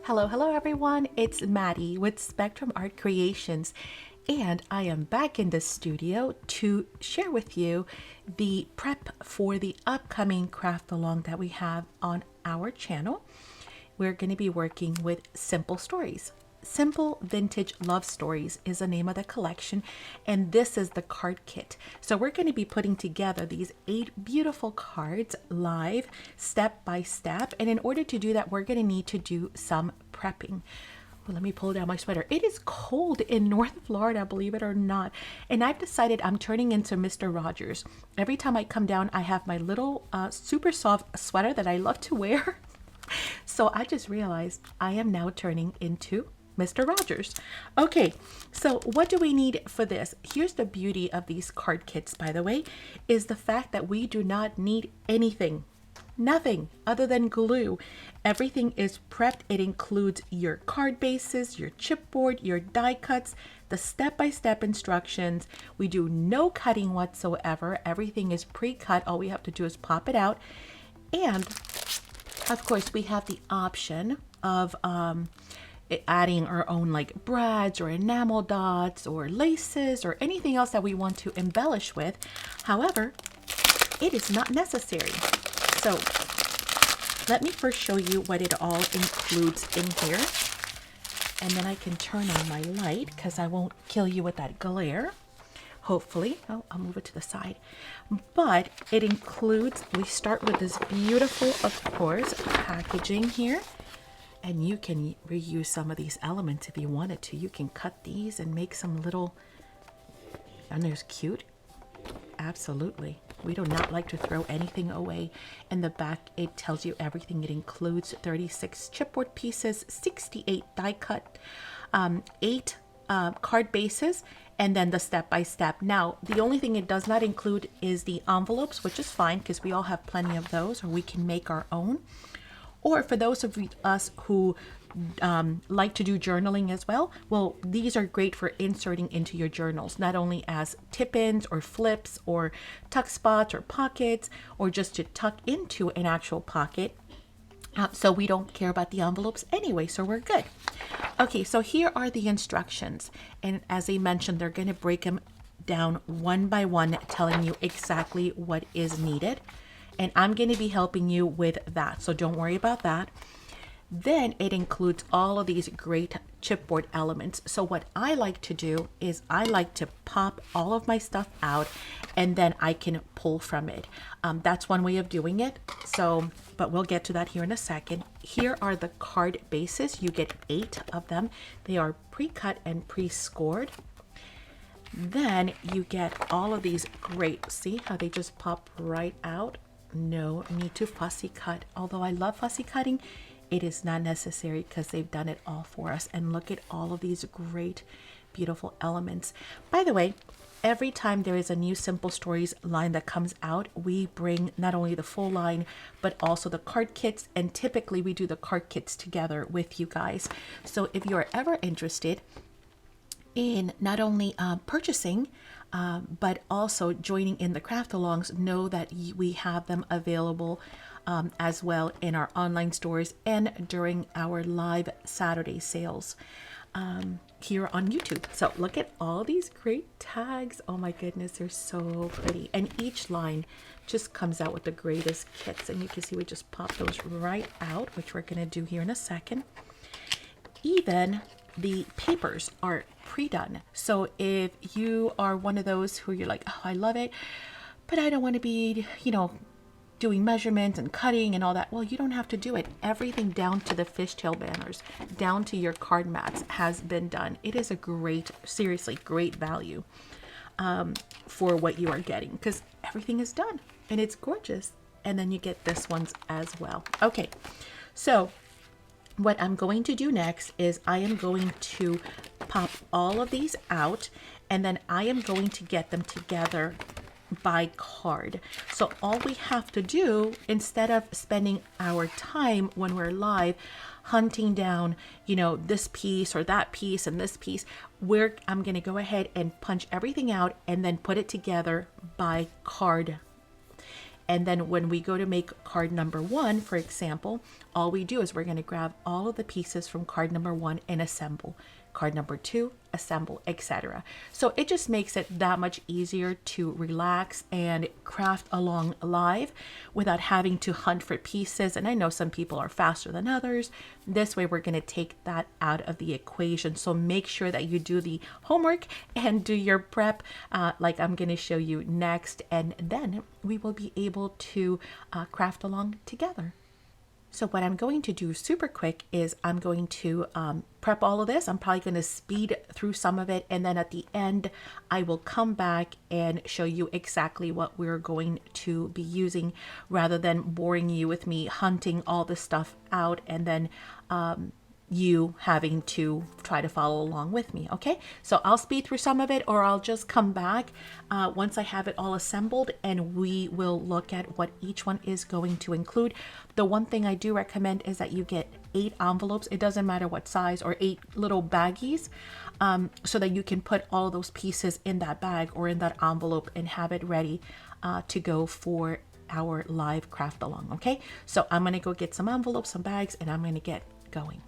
Hello everyone. It's Maddie with Spectrum Art Creations, and I am back in the studio to share with you the prep for the upcoming craft along that we have on our channel. We're going to be working with Simple Stories. Simple Vintage Love Stories is the name of the collection, and this is the card kit. So we're going to be putting together these 8 beautiful cards live, step by step, and in order to do that, we're going to need to do some prepping. Well, let me pull down my sweater. It is cold in North Florida, believe it or not, and I've decided I'm turning into Mr. Rogers. Every time I come down, I have my little super soft sweater that I love to wear. So I just realized I am now turning into Mr. Rogers. Okay, so what do we need for this? Here's the beauty of these card kits, by the way, is the fact that we do not need anything. Nothing other than glue. Everything is prepped. It includes your card bases, your chipboard, your die cuts, the step-by-step instructions. We do no cutting whatsoever. Everything is pre-cut. All we have to do is pop it out. And of course, we have the option of adding our own like brads or enamel dots or laces or anything else that we want to embellish with. However, it is not necessary. So let me first show you what it all includes in here. And then I can turn on my light because I won't kill you with that glare. Hopefully. Oh, I'll move it to the side. But it includes, we start with this beautiful, of course, packaging here. And you can reuse some of these elements if you wanted to. You can cut these and make some little, and there's cute. Absolutely. We do not like to throw anything away. In the back, it tells you everything. It includes 36 chipboard pieces, 68 die cut, 8 card bases, and then the step-by-step. Now, the only thing it does not include is the envelopes, which is fine because we all have plenty of those, or we can make our own. Or for those of us who like to do journaling as well, well, these are great for inserting into your journals, not only as tip-ins or flips or tuck spots or pockets, or just to tuck into an actual pocket. So we don't care about the envelopes anyway, so we're good. Okay, so here are the instructions. And as I mentioned, they're going to break them down one by one, telling you exactly what is needed. And I'm going to be helping you with that, so don't worry about that. Then it includes all of these great chipboard elements. So what I like to do is I like to pop all of my stuff out and then I can pull from it. That's one way of doing it. So, but we'll get to that here in a second. Here are the card bases. You get 8 of them. They are pre-cut and pre-scored. Then you get all of these great, see how they just pop right out? No need to fussy cut. Although I love fussy cutting, it is not necessary because they've done it all for us. And look at all of these great, beautiful elements. By the way, every time there is a new Simple Stories line that comes out, we bring not only the full line, but also the card kits. And typically we do the card kits together with you guys. So if you're ever interested in not only purchasing, but also joining in the craft alongs, know that we have them available as well in our online stores and during our live Saturday sales here on YouTube. So look at all these great tags. Oh my goodness, they're so pretty. And each line just comes out with the greatest kits. And you can see we just pop those right out, which we're going to do here in a second. Even the papers are pre-done. So if you are one of those who you're like, oh, I love it, but I don't want to be, doing measurements and cutting and all that. Well, you don't have to do it. Everything down to the fishtail banners, down to your card mats has been done. It is a great, seriously, great value for what you are getting because everything is done and it's gorgeous. And then you get this ones as well. Okay, so what I'm going to do next is I am going to pop all of these out and then I am going to get them together by card. So all we have to do, instead of spending our time when we're live hunting down, this piece or that piece and this piece, I'm going to go ahead and punch everything out and then put it together by card. And then when we go to make card number 1, for example, all we do is we're going to grab all of the pieces from card number 1 and assemble. Card number 2, assemble, etc. So it just makes it that much easier to relax and craft along live without having to hunt for pieces. And I know some people are faster than others. This way we're going to take that out of the equation. So make sure that you do the homework and do your prep like I'm going to show you next. And then we will be able to craft along together. So what I'm going to do super quick is I'm going to prep all of this. I'm probably going to speed through some of it. And then at the end, I will come back and show you exactly what we're going to be using rather than boring you with me hunting all this stuff out and then you having to try to follow along with me. Okay, so I'll speed through some of it, or I'll just come back once I have it all assembled and we will look at what each one is going to include. The one thing I do recommend is that you get 8 envelopes. It doesn't matter what size, or 8 little baggies, so that you can put all of those pieces in that bag or in that envelope and have it ready to go for our live craft along. Okay, so I'm gonna go get some envelopes, some bags, and I'm gonna get going.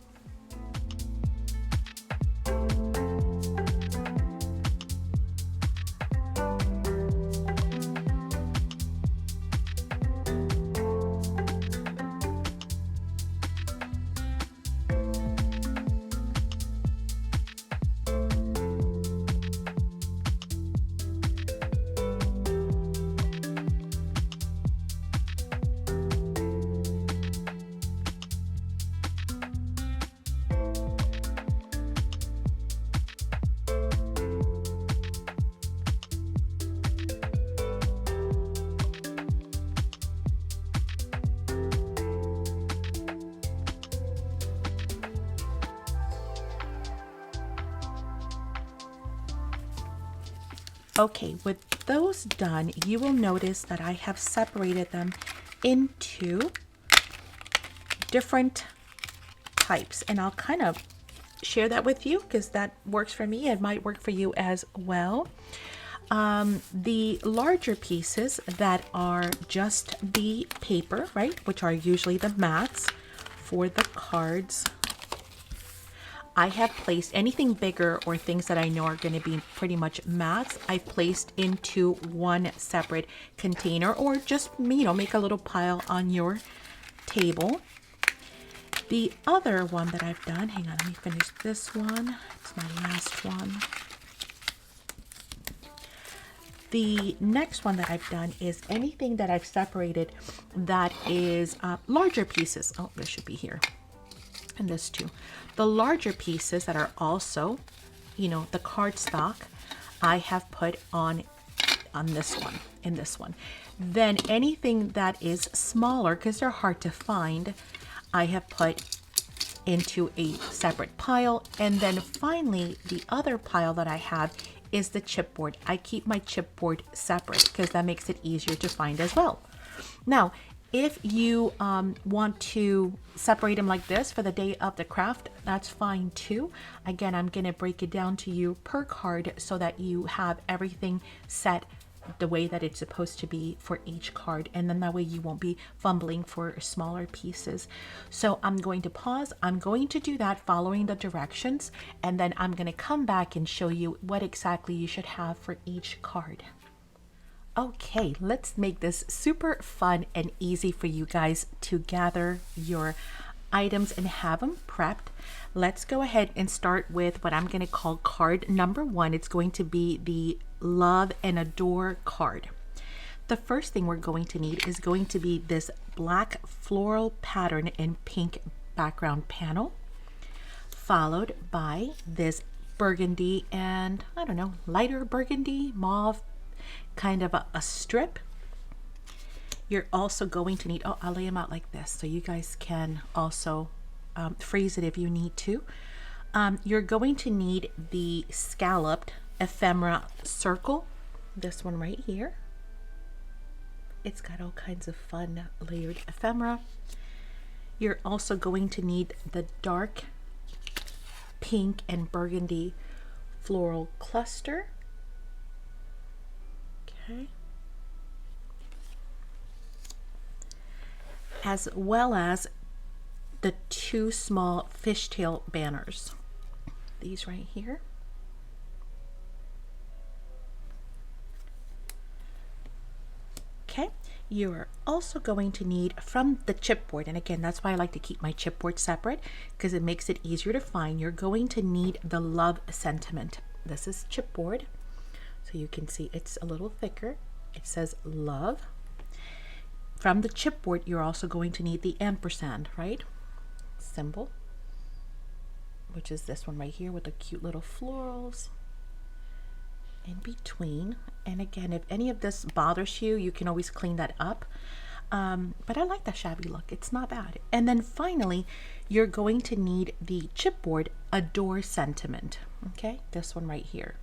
Okay, with those done, you will notice that I have separated them into different types, and I'll kind of share that with you because that works for me. It might work for you as well. The larger pieces that are just the paper, right, which are usually the mats for the cards, I have placed anything bigger or things that I know are going to be pretty much mats, I've placed into one separate container, or just, you know, make a little pile on your table. The other one that I've done, hang on, let me finish this one. It's my last one. The next one that I've done is anything that I've separated that is larger pieces. Oh, this should be here. And this too. The larger pieces that are also, you know, the cardstock, I have put on this one, in this one. Then anything that is smaller, because they're hard to find, I have put into a separate pile. And then finally, the other pile that I have is the chipboard. I keep my chipboard separate because that makes it easier to find as well. Now, if you want to separate them like this for the day of the craft, that's fine too. Again, I'm going to break it down to you per card so that you have everything set the way that it's supposed to be for each card, and then that way you won't be fumbling for smaller pieces. So I'm going to pause. I'm going to do that following the directions, and then I'm going to come back and show you what exactly you should have for each card. Okay, let's make this super fun and easy for you guys to gather your items and have them prepped. Let's go ahead and start with what I'm going to call card number 1. It's going to be the Love and Adore card. The first thing we're going to need is going to be this black floral pattern in pink background panel, followed by this burgundy and, I don't know, lighter burgundy, mauve, kind of a strip. You're also going to need, oh, I'll lay them out like this so you guys can also freeze it if you need to. You're going to need the scalloped ephemera circle, this one right here. It's got all kinds of fun layered ephemera. You're also going to need the dark pink and burgundy floral cluster. Okay. as well as the two small fishtail banners. These right here. Okay, you're also going to need from the chipboard, and again, that's why I like to keep my chipboard separate because it makes it easier to find. You're going to need the love sentiment. This is chipboard, so you can see it's a little thicker. It says love. From the chipboard, you're also going to need the ampersand, right? Symbol, which is this one right here with the cute little florals in between. And again, if any of this bothers you, you can always clean that up. But I like that shabby look. It's not bad. And then finally, you're going to need the chipboard adore sentiment. Okay, this one right here.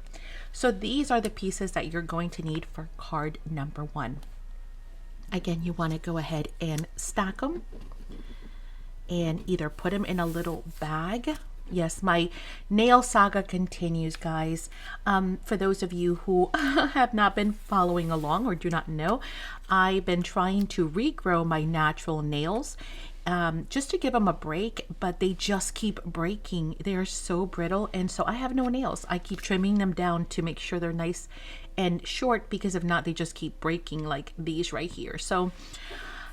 So these are the pieces that you're going to need for card number 1. Again, you want to go ahead and stack them and either put them in a little bag. Yes, my nail saga continues, guys. For those of you who have not been following along or do not know, I've been trying to regrow my natural nails just to give them a break, but they just keep breaking. They're so brittle, and so I have no nails. I keep trimming them down to make sure they're nice and short, because if not, they just keep breaking like these right here. So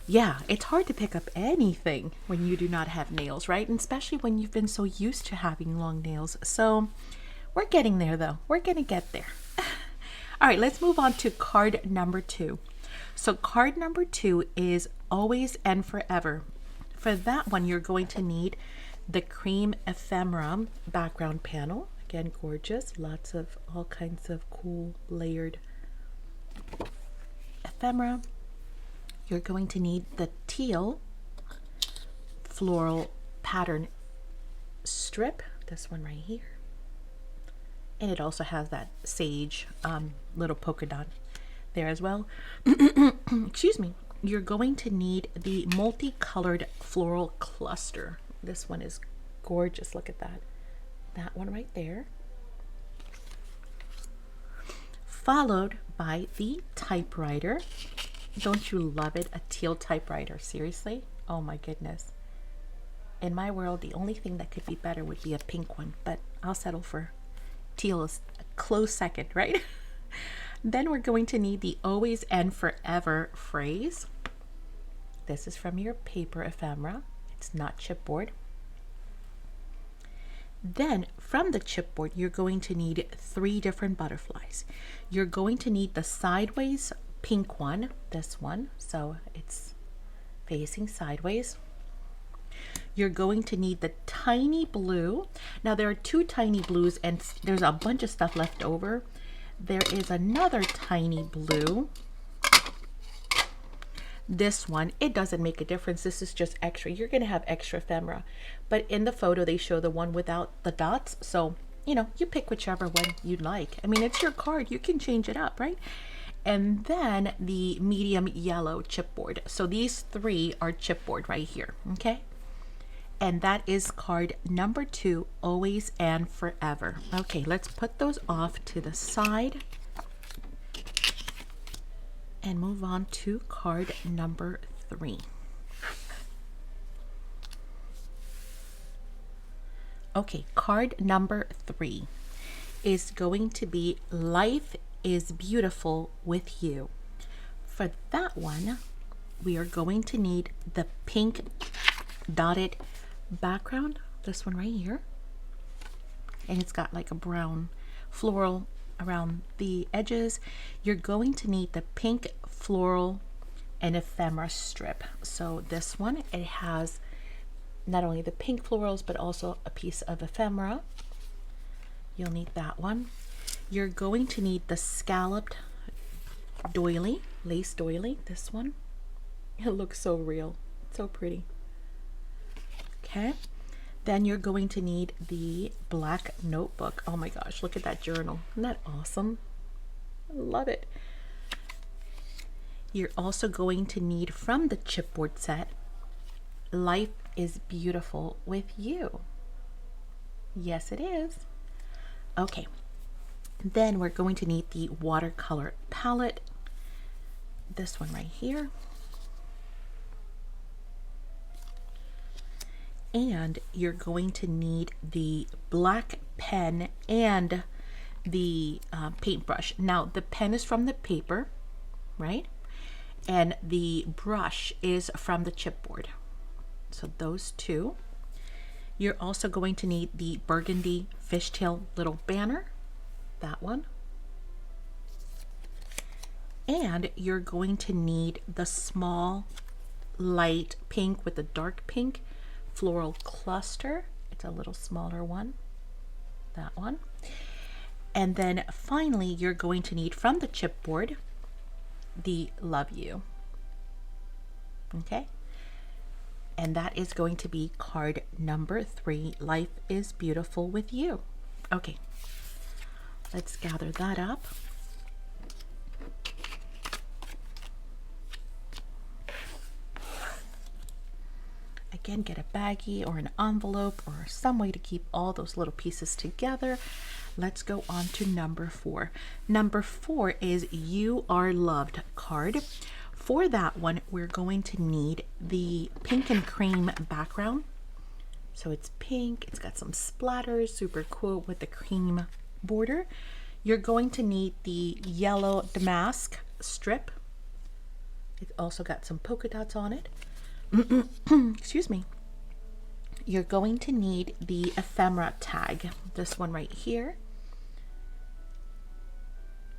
yeah, it's hard to pick up anything when you do not have nails, right? And especially when you've been so used to having long nails. So we're getting there though. We're gonna get there. All right, let's move on to card number 2. So card number 2 is always and forever. For that one, you're going to need the cream ephemera background panel. Again, gorgeous, lots of all kinds of cool layered ephemera. You're going to need the teal floral pattern strip, this one right here. And it also has that sage little polka dot there as well. Excuse me. You're going to need the multicolored floral cluster. This one is gorgeous. Look at that. That one right there. Followed by the typewriter. Don't you love it? A teal typewriter. Seriously? Oh my goodness. In my world, the only thing that could be better would be a pink one, but I'll settle for teal as a close second, right? Then we're going to need the always and forever phrase. This is from your paper ephemera. It's not chipboard. Then from the chipboard, you're going to need 3 different butterflies. You're going to need the sideways pink one, this one, so it's facing sideways. You're going to need the tiny blue. Now there are 2 tiny blues and there's a bunch of stuff left over. There is another tiny blue. This one, it doesn't make a difference. This is just extra. You're going to have extra ephemera. But in the photo, they show the one without the dots. So, you know, you pick whichever one you'd like. I mean, it's your card. You can change it up, right? And then the medium yellow chipboard. So these 3 are chipboard right here, okay? And that is card number 2, always and forever. Okay, let's put those off to the side and move on to card number 3. Okay, card number 3 is going to be Life is Beautiful with You. For that one, we are going to need the pink dotted background, this one right here, and it's got like a brown floral around the edges. You're going to need the pink floral and ephemera strip. So this one, it has not only the pink florals but also a piece of ephemera. You'll need that one. You're going to need the scalloped doily, lace doily, this one. It looks so real, so pretty. Okay, then you're going to need the black notebook. Oh my gosh, look at that journal. Isn't that awesome? I love it. You're also going to need from the chipboard set, Life is Beautiful with You. Yes, it is. Okay, then we're going to need the watercolor palette. This one right here. And you're going to need the black pen and the paintbrush. Now the pen is from the paper, right? And the brush is from the chipboard. So those two. You're also going to need the burgundy fishtail little banner, that one. And you're going to need the small light pink with the dark pink floral cluster. It's a little smaller one, that one. And then finally, you're going to need from the chipboard the Love You. Okay? And that is going to be card number 3, Life is Beautiful with You. Okay, let's gather that up. Again, get a baggie or an envelope or some way to keep all those little pieces together. Let's go on to number 4. Number 4 is You Are Loved card. For that one, we're going to need the pink and cream background. So it's pink, it's got some splatters, super cool with the cream border. You're going to need the yellow damask strip. It's also got some polka dots on it. Excuse me. You're going to need the ephemera tag, this one right here.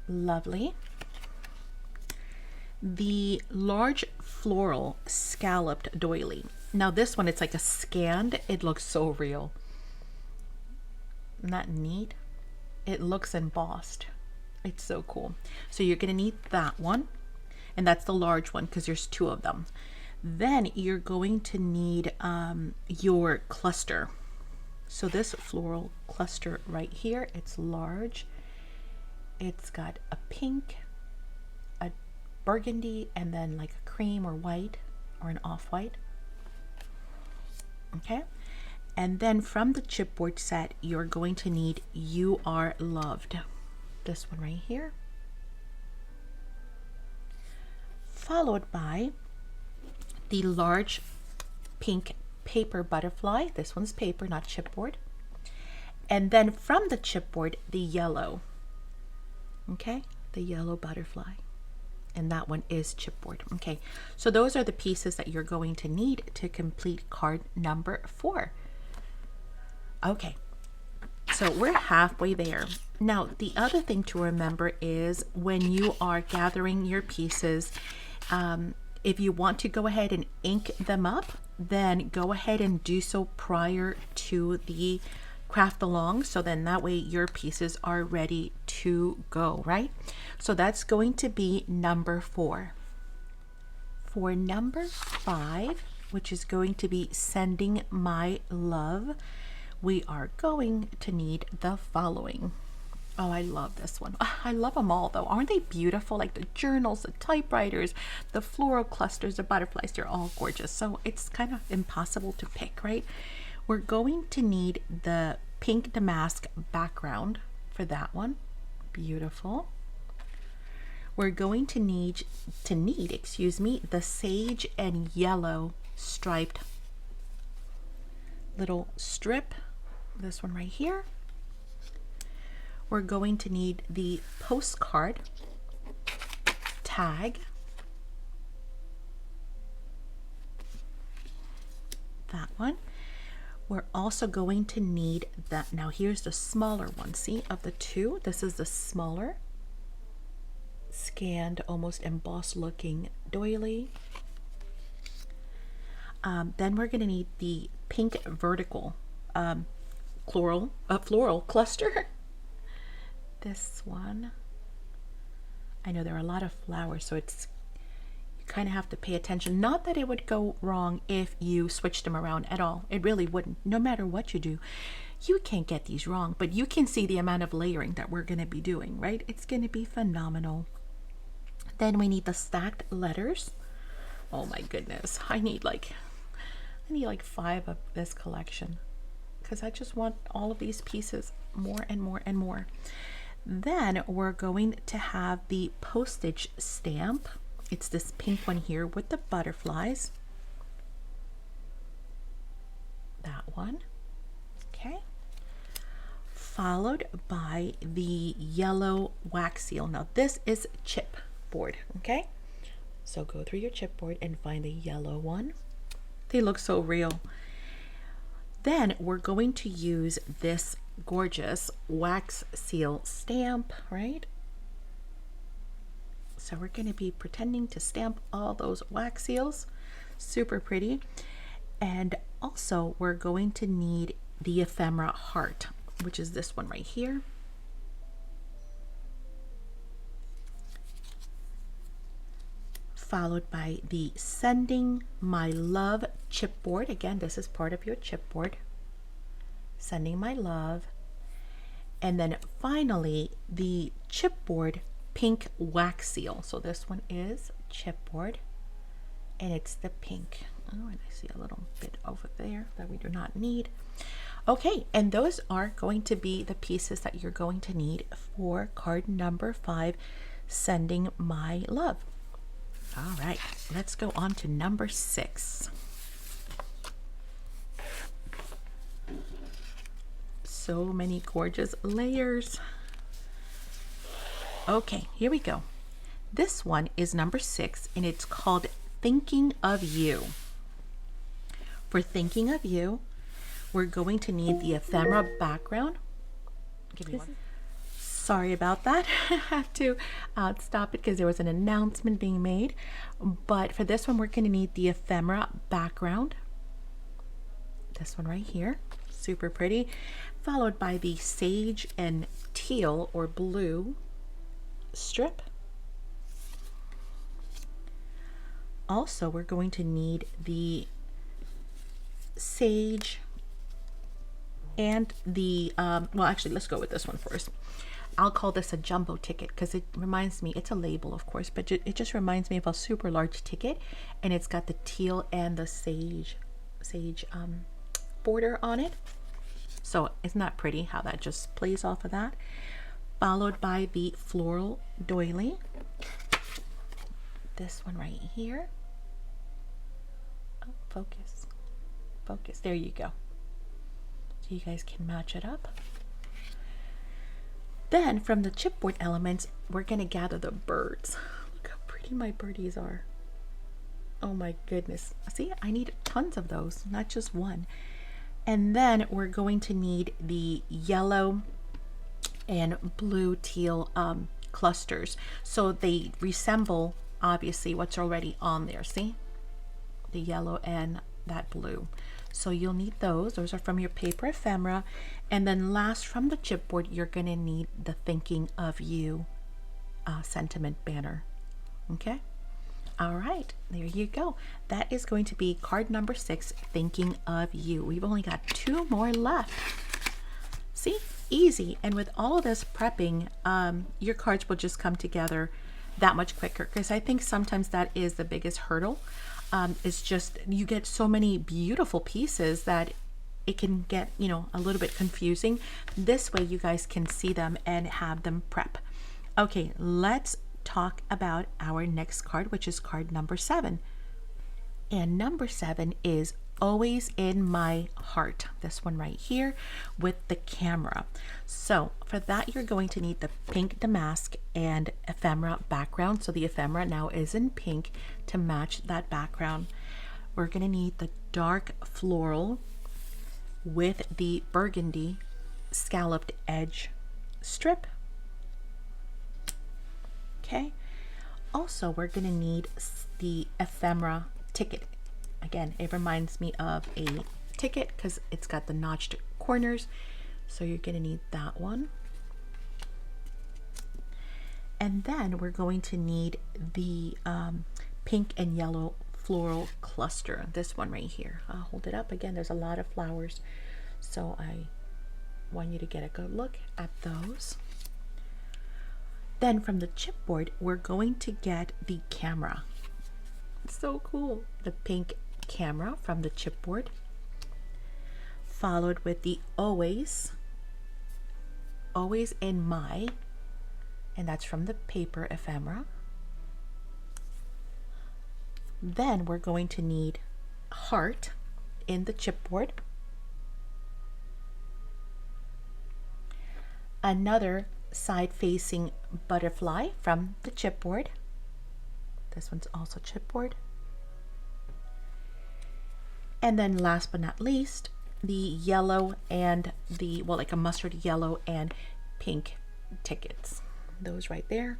Lovely. The large floral scalloped doily. Now this one, it's like a scanned. It looks so real. Isn't that neat? It looks embossed. It's so cool. So you're going to need that one. And that's the large one because there's 2 of them. Then you're going to need your cluster. So this floral cluster right here, it's large. It's got a pink, a burgundy, and then like a cream or white or an off-white. Okay. And then from the chipboard set, you're going to need You Are Loved. This one right here. Followed by the large pink paper butterfly. This one's paper, not chipboard. And then from the chipboard, the yellow. Okay, the yellow butterfly. And that one is chipboard. Okay, so those are the pieces that you're going to need to complete card number 4. Okay, so we're halfway there. Now, the other thing to remember is when you are gathering your pieces, if you want to go ahead and ink them up, then go ahead and do so prior to the craft along, so then that way your pieces are ready to go, right? So that's going to be number 4. For number 5, which is going to be Sending My Love, we are going to need the following. Oh, I love this one. I love them all though. Aren't they beautiful? Like the journals, the typewriters, the floral clusters, the butterflies, they're all gorgeous. So it's kind of impossible to pick, right? We're going to need the pink damask background for that one. Beautiful. We're going to need, the sage and yellow striped little strip. This one right here. We're going to need the postcard tag. That one. We're also going to need that. Now here's the smaller one. See, of the 2, this is the smaller, scanned, almost embossed looking doily. Then we're going to need the pink vertical floral cluster. This one. I know there are a lot of flowers, so it's, you kind of have to pay attention. Not that it would go wrong if you switched them around at all. It really wouldn't. No matter what you do, you can't get these wrong, but you can see the amount of layering that we're going to be doing, right? It's going to be phenomenal. Then we need the stacked letters. Oh my goodness. I need like 5 of this collection because I just want all of these pieces, more and more and more. Then we're going to have the postage stamp. It's this pink one here with the butterflies. that one. Okay. Followed by the yellow wax seal. Now this is chipboard, okay? So go through your chipboard and find the yellow one. They look so real. Then we're going to use this gorgeous wax seal stamp, right? So we're going to be pretending to stamp all those wax seals. Super pretty. And also we're going to need the ephemera heart, which is this one right here. Followed by the Sending My Love chipboard. Again, this is part of your chipboard. Sending My Love. And then finally, the chipboard pink wax seal. So this one is chipboard, and it's the pink. Oh, and I see a little bit over there that we do not need. Okay, and those are going to be the pieces that you're going to need for card number 5, Sending My Love. All right, let's go on to number 6. So many gorgeous layers. Okay, here we go. This one is number 6, and it's called Thinking of You. For Thinking of You, we're going to need the ephemera background. Give me one. Sorry about that. I had to stop it because there was an announcement being made. But for this one, we're going to need the ephemera background. This one right here. Super pretty. Followed by the sage and teal or blue strip. Also, we're going to need the sage and the, well, actually, let's go with this one first. I'll call this a jumbo ticket because it reminds me, it's a label, of course, but it just reminds me of a super large ticket, and it's got the teal and the sage border on it. So isn't that pretty how that just plays off of that? Followed by the floral doily. This one right here. Oh, focus. Focus. There you go. So you guys can match it up. Then from the chipboard elements, we're going to gather the birds. Look how pretty my birdies are. Oh my goodness. See, I need tons of those, not just one. And then we're going to need the yellow and blue teal clusters. So they resemble, obviously, what's already on there. See? The yellow and that blue. So you'll need those. Those are from your paper ephemera. And then last from the chipboard, you're going to need the Thinking of You sentiment banner. Okay? All right, there you go. That is going to be card number 6, Thinking of You. We've only got 2 more left. See? Easy. And with all of this prepping, your cards will just come together that much quicker, because I think sometimes that is the biggest hurdle. It's just you get so many beautiful pieces that it can get, you know, a little bit confusing. This way you guys can see them and have them prep. Okay, let's talk about our next card, which is card number 7. And number 7 is Always in My Heart. This one right here with the camera. So for that, you're going to need the pink damask and ephemera background. So the ephemera now is in pink to match that background. We're going to need the dark floral with the burgundy scalloped edge strip. Okay. Also, we're going to need the ephemera ticket. Again, it reminds me of a ticket because it's got the notched corners. So you're going to need that one. And then we're going to need the pink and yellow floral cluster. This one right here. I'll hold it up. Again, there's a lot of flowers. So I want you to get a good look at those. Then from the chipboard, we're going to get the camera. It's so cool. The pink camera from the chipboard, followed with the always in my, and that's from the paper ephemera. Then we're going to need heart in the chipboard. another side-facing butterfly from the chipboard. This one's also chipboard. And then last but not least, the yellow and the, well, like a mustard yellow and pink tickets. Those right there.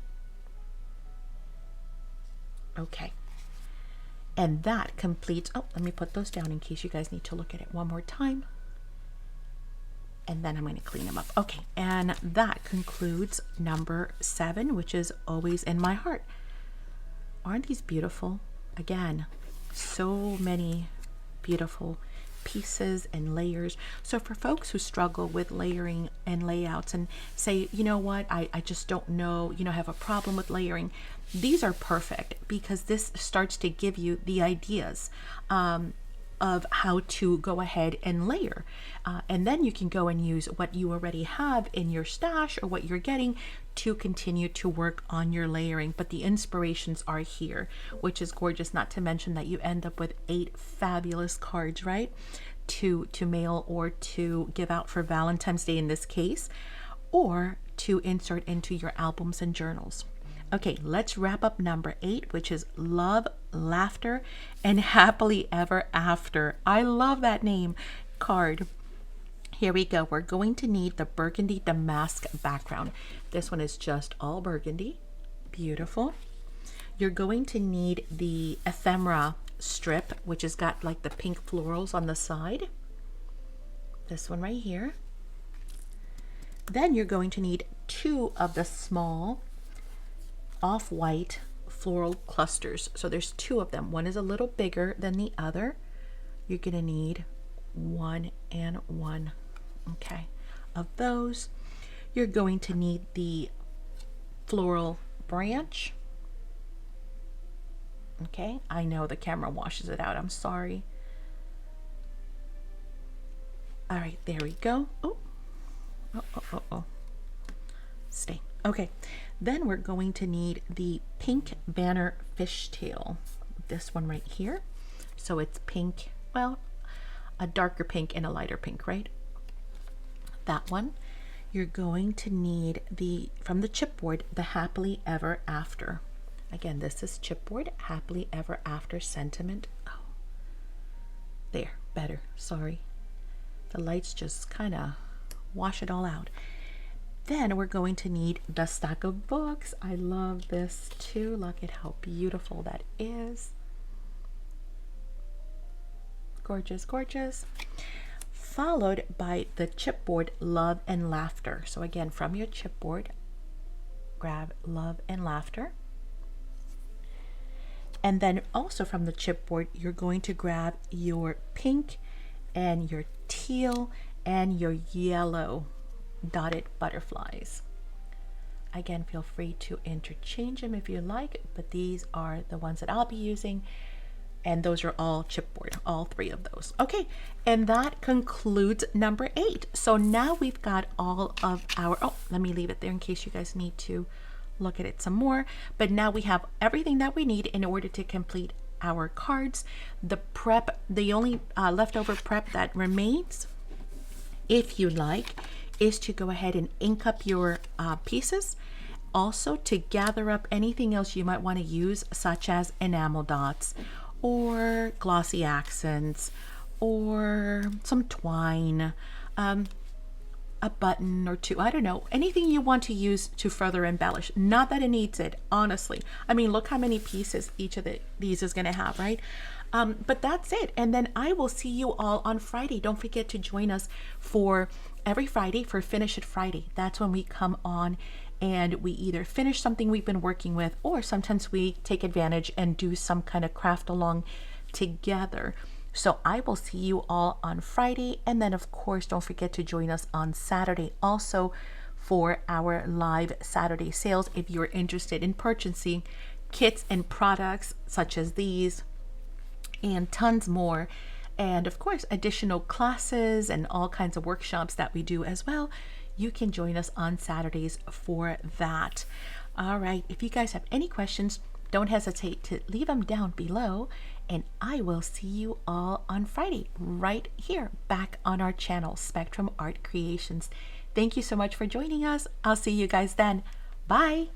Okay. And that completes, oh, let me put those down in case you guys need to look at it one more time. And then I'm going to clean them up. Okay, and that concludes number 7, which is always in my heart. Aren't these beautiful? Again, so many beautiful pieces and layers. So for folks who struggle with layering and layouts and say, you know what, I just don't know, have a problem with layering, these are perfect because this starts to give you the ideas of how to go ahead and layer. And then you can go and use what you already have in your stash or what you're getting to continue to work on your layering. But the inspirations are here, which is gorgeous, not to mention that you end up with 8 fabulous cards, right? To mail or to give out for Valentine's Day in this case, or to insert into your albums and journals. Okay, let's wrap up number 8, which is Love, Laughter, and Happily Ever After. I love that name card. Here we go. We're going to need the burgundy damask background. This one is just all burgundy. Beautiful. You're going to need the ephemera strip, which has got like the pink florals on the side. This one right here. Then you're going to need 2 of the small off-white floral clusters. So there's 2 of them. One is a little bigger than the other. You're going to need 1 and 1. Okay. Of those, you're going to need the floral branch. Okay. I know the camera washes it out. I'm sorry. All right. There we go. Oh. Stay. Okay. Then we're going to need the pink banner fishtail. This one right here. So it's pink, well, a darker pink and a lighter pink, right? That one. You're going to need from the chipboard, the Happily Ever After. Again, this is chipboard, Happily Ever After sentiment. Oh, there, better, sorry. The lights just kind of wash it all out. Then we're going to need the stack of books. I love this too. Look at how beautiful that is. Gorgeous, gorgeous. Followed by the chipboard Love and Laughter. So again, from your chipboard, grab Love and Laughter. And then also from the chipboard, you're going to grab your pink and your teal and your yellow dotted butterflies. Again, feel free to interchange them if you like, but these are the ones that I'll be using, and those are all chipboard, all 3 of those. Okay, and that concludes number 8. So now we've got all of our, oh, let me leave it there in case you guys need to look at it some more. But now we have everything that we need in order to complete our cards. The prep, the only leftover prep that remains, if you like, is to go ahead and ink up your pieces. Also to gather up anything else you might want to use, such as enamel dots or glossy accents or some twine, a button or 2, I don't know, anything you want to use to further embellish. Not that it needs it, honestly. I mean, look how many pieces each of these is going to have, right? But that's it. And then I will see you all on Friday. Don't forget to join us for every Friday for Finish It Friday. That's when we come on and we either finish something we've been working with, or sometimes we take advantage and do some kind of craft along together. So I will see you all on Friday. And then of course, don't forget to join us on Saturday also for our live Saturday sales. If you're interested in purchasing kits and products such as these and tons more, and of course additional classes and all kinds of workshops that we do as well, you can join us on Saturdays for that. All right, if you guys have any questions, don't hesitate to leave them down below, and I will see you all on Friday right here back on our channel, Spectrum Art Creations. Thank you so much for joining us. I'll see you guys then. Bye.